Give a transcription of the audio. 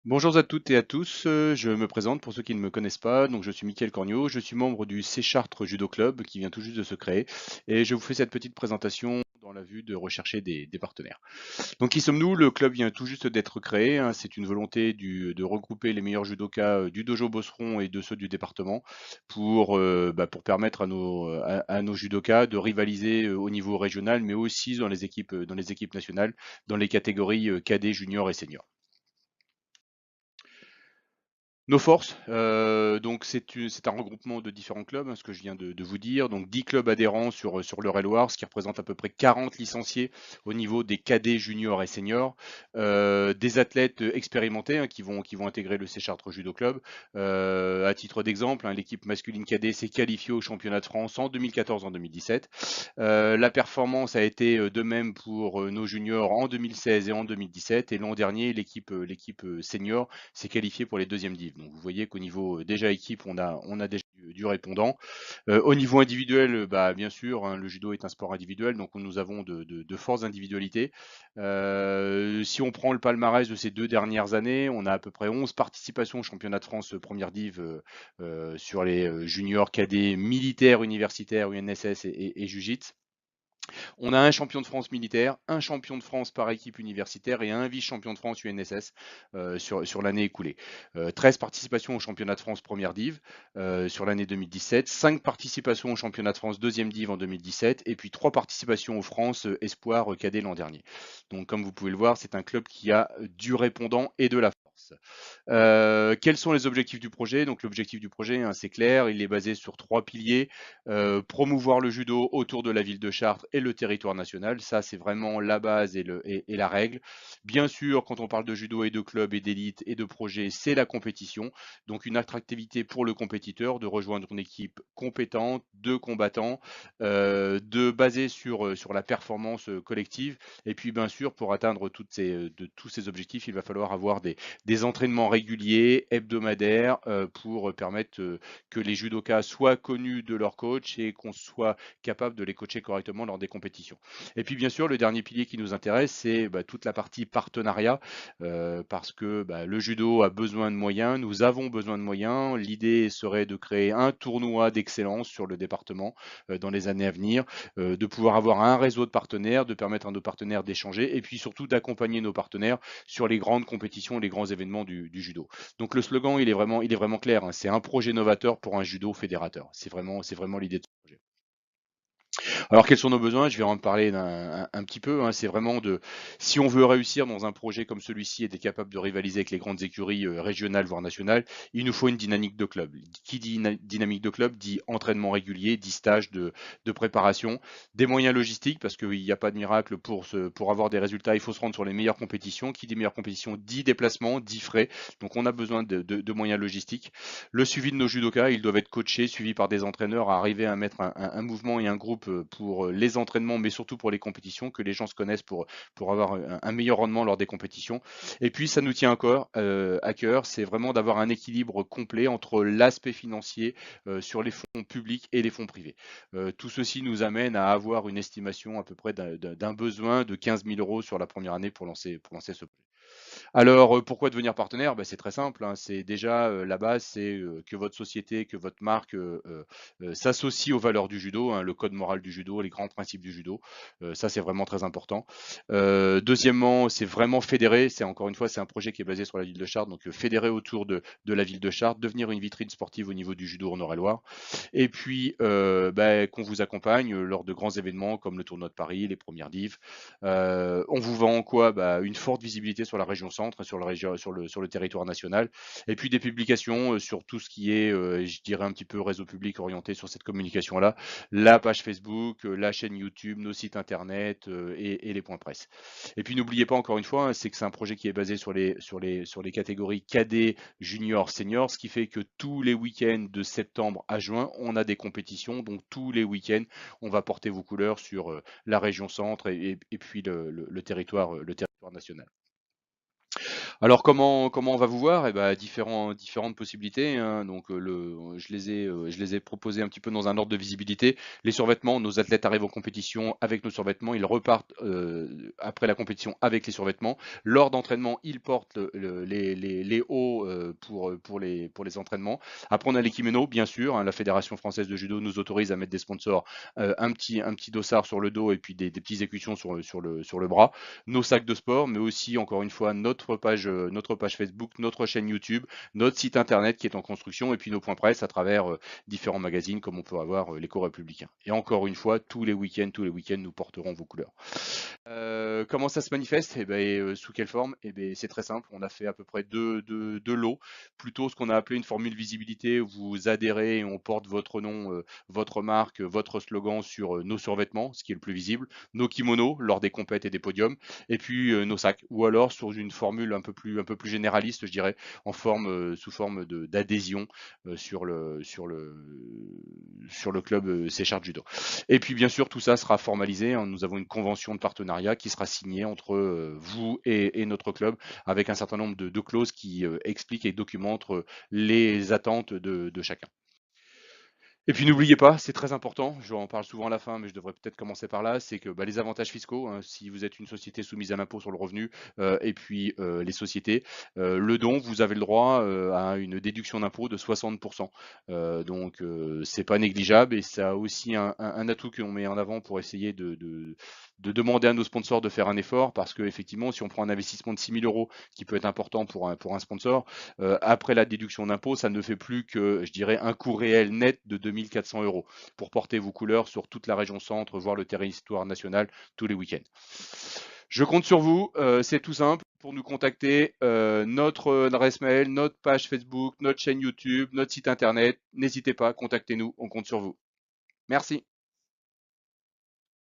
Bonjour à toutes et à tous, je me présente pour ceux qui ne me connaissent pas, donc je suis Mickaël Cornio, je suis membre du Séchartres Judo Club qui vient tout juste de se créer et je vous fais cette petite présentation dans la vue de rechercher des partenaires. Donc qui sommes-nous? Le club vient tout juste d'être créé, hein, c'est une volonté de regrouper les meilleurs judokas du dojo Bosseron et de ceux du département pour permettre à nos judokas de rivaliser au niveau régional mais aussi dans les équipes nationales, dans les catégories cadets, juniors et seniors. Nos forces, donc c'est un regroupement de différents clubs, hein, ce que je viens de vous dire. Donc 10 clubs adhérents sur l'Eure-et-Loir, ce qui représente à peu près 40 licenciés au niveau des cadets, juniors et seniors. Des athlètes expérimentés, hein, qui vont intégrer le Séchartres Judo Club. À titre d'exemple, hein, l'équipe masculine cadet s'est qualifiée au championnat de France en 2014, en 2017. La performance a été de même pour nos juniors en 2016 et en 2017. Et l'an dernier, l'équipe senior s'est qualifiée pour les deuxièmes div. Donc vous voyez qu'au niveau déjà équipe, on a déjà du répondant. Au niveau individuel, bien sûr, hein, le judo est un sport individuel, donc nous avons de fortes individualités. Si on prend le palmarès de ces 2 dernières années, on a à peu près 11 participations au championnat de France première div sur les juniors, cadets, militaires, universitaires, UNSS et Jiu-Jitsu. On a un champion de France militaire, un champion de France par équipe universitaire et un vice-champion de France UNSS sur l'année écoulée. 13 participations au championnat de France première div sur l'année 2017, 5 participations au championnat de France deuxième div en 2017 et puis 3 participations aux France Espoir cadet l'an dernier. Donc comme vous pouvez le voir, c'est un club qui a du répondant et de la force. Quels sont les objectifs du projet? Donc l'objectif du projet, hein, c'est clair, il est basé sur 3 piliers. Promouvoir le judo autour de la ville de Chartres et le territoire national, ça c'est vraiment la base et la règle. Bien sûr, quand on parle de judo et de club et d'élite et de projet, c'est la compétition. Donc une attractivité pour le compétiteur de rejoindre une équipe compétente, de combattants, de baser sur la performance collective. Et puis bien sûr, pour atteindre tous ces objectifs, il va falloir avoir des entraînements réguliers, hebdomadaires, pour permettre que les judokas soient connus de leur coach et qu'on soit capable de les coacher correctement lors des compétitions. Et puis bien sûr, le dernier pilier qui nous intéresse, c'est toute la partie partenariat, parce que le judo a besoin de moyens, nous avons besoin de moyens. L'idée serait de créer un tournoi d'excellence sur le département dans les années à venir, de pouvoir avoir un réseau de partenaires, de permettre à nos partenaires d'échanger et puis surtout d'accompagner nos partenaires sur les grandes compétitions, les grands événements du judo. Donc le slogan, il est vraiment clair, hein, c'est un projet novateur pour un judo fédérateur. C'est vraiment l'idée de ce projet. Alors quels sont nos besoins? Je vais en parler un petit peu, hein. C'est vraiment si on veut réussir dans un projet comme celui-ci et être capable de rivaliser avec les grandes écuries régionales voire nationales, il nous faut une dynamique de club. Qui dit dynamique de club dit entraînement régulier, dit stage de préparation, des moyens logistiques parce qu'il n'y a pas de miracle pour avoir des résultats, il faut se rendre sur les meilleures compétitions. Qui dit meilleures compétitions dit déplacement, dit frais. Donc on a besoin de moyens logistiques. Le suivi de nos judokas, ils doivent être coachés, suivis par des entraîneurs, à arriver à mettre un mouvement et un groupe pour les entraînements, mais surtout pour les compétitions, que les gens se connaissent pour avoir un meilleur rendement lors des compétitions. Et puis, ça nous tient encore à cœur, c'est vraiment d'avoir un équilibre complet entre l'aspect financier sur les fonds publics et les fonds privés. Tout ceci nous amène à avoir une estimation à peu près d'un besoin de 15 000 euros sur la première année pour lancer ce projet. Alors, pourquoi devenir partenaire? C'est très simple, hein. C'est déjà, la base, c'est, que votre société, que votre marque, s'associe aux valeurs du judo, hein, le code moral du judo, les grands principes du judo. Ça, c'est vraiment très important. Deuxièmement, c'est vraiment fédérer. C'est encore une fois, c'est un projet qui est basé sur la ville de Chartres, donc fédérer autour de la ville de Chartres, devenir une vitrine sportive au niveau du judo en Eure-et-Loir. Et puis, qu'on vous accompagne lors de grands événements comme le Tournoi de Paris, les premières div. On vous vend quoi? Une forte visibilité sur la région centre, sur le territoire national, et puis des publications sur tout ce qui est, je dirais un petit peu réseau public orienté sur cette communication-là, la page Facebook, la chaîne YouTube, nos sites internet et les points presse. Et puis n'oubliez pas encore une fois, hein, c'est que c'est un projet qui est basé sur les catégories cadets, juniors, seniors, ce qui fait que tous les week-ends de septembre à juin, on a des compétitions, donc tous les week-ends, on va porter vos couleurs sur la région centre et puis le territoire national. Alors comment on va vous voir? Eh ben différentes possibilités, hein. Donc, je les ai proposés un petit peu dans un ordre de visibilité. Les survêtements, nos athlètes arrivent en compétition avec nos survêtements, ils repartent, après la compétition avec les survêtements. Lors d'entraînement, ils portent les hauts, pour les entraînements. Après on a les kimonos, bien sûr, hein, la Fédération française de judo nous autorise à mettre des sponsors, un petit dossard sur le dos et puis des petits écussons sur le bras. Nos sacs de sport, mais aussi encore une fois notre page Facebook, notre chaîne YouTube, notre site internet qui est en construction et puis nos points presse à travers différents magazines comme on peut avoir l'Écho Républicain. Et encore une fois, tous les week-ends, nous porterons vos couleurs. Comment ça se manifeste? Eh ben, sous quelle forme? Eh ben, c'est très simple. On a fait à peu près deux lots. Plutôt ce qu'on a appelé une formule visibilité où vous adhérez et on porte votre nom, votre marque, votre slogan sur nos survêtements, ce qui est le plus visible, nos kimonos lors des compètes et des podiums, et puis nos sacs. Ou alors sur une formule un peu plus généraliste, je dirais, sous forme d'adhésion sur le club C-Sharp Judo. Et puis bien sûr, tout ça sera formalisé, hein. Nous avons une convention de partenariat qui sera signée entre vous et notre club avec un certain nombre de clauses qui expliquent et documentent les attentes de chacun. Et puis n'oubliez pas, c'est très important, je en parle souvent à la fin, mais je devrais peut-être commencer par là, c'est que bah, les avantages fiscaux, hein, si vous êtes une société soumise à l'impôt sur le revenu, et puis les sociétés, le don, vous avez le droit à une déduction d'impôt de 60%. C'est pas négligeable et ça a aussi un atout qu'on met en avant pour essayer de demander à nos sponsors de faire un effort, parce que effectivement, si on prend un investissement de 6 000 € qui peut être important pour un sponsor, après la déduction d'impôt, ça ne fait plus que, je dirais, un coût réel net de 2 400 € pour porter vos couleurs sur toute la région centre, voire le territoire national tous les week-ends. Je compte sur vous, c'est tout simple. Pour nous contacter, notre adresse mail, notre page Facebook, notre chaîne YouTube, notre site internet. N'hésitez pas, contactez-nous, on compte sur vous. Merci.